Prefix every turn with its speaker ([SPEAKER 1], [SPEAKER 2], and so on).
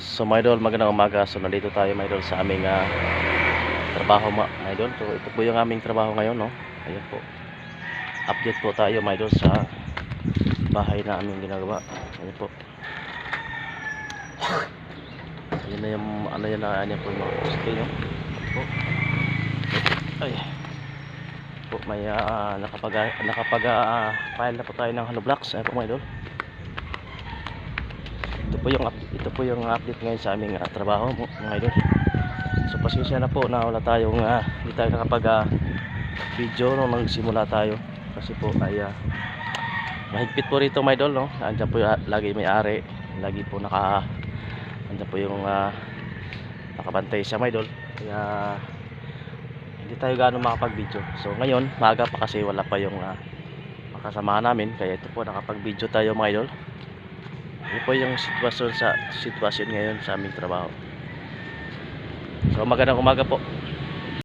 [SPEAKER 1] So mga idol, magandang umaga. So nandito tayo mga idol sa aming trabaho mga idol. So ito po yung aming trabaho ngayon, no. Ayun po. Update po tayo mga idol sa bahay na aming ginagawa. Ayun po. Ayun na yung ano yan na ano po yung mga poste nyo. Po. Ay. Po may file na po tayo ng hollow blocks. Ayun po mga idol. Ito po yung update ngayon sa aming trabaho mga idol. So pasensya na po na wala tayong hindi tayo nakapag video nung nagsimula tayo kasi po ay mahigpit po rito mga idol, no. Andiyan po lagi may ari, lagi po andiyan po yung nakabantay siya mga idol, kaya hindi tayo gaano makapag video. So ngayon maaga pa kasi wala pa yung makasamahan namin, kaya ito po nakapag video tayo mga idol. Ito po yung sitwasyon ngayon sa aming trabaho. So magandang umaga po.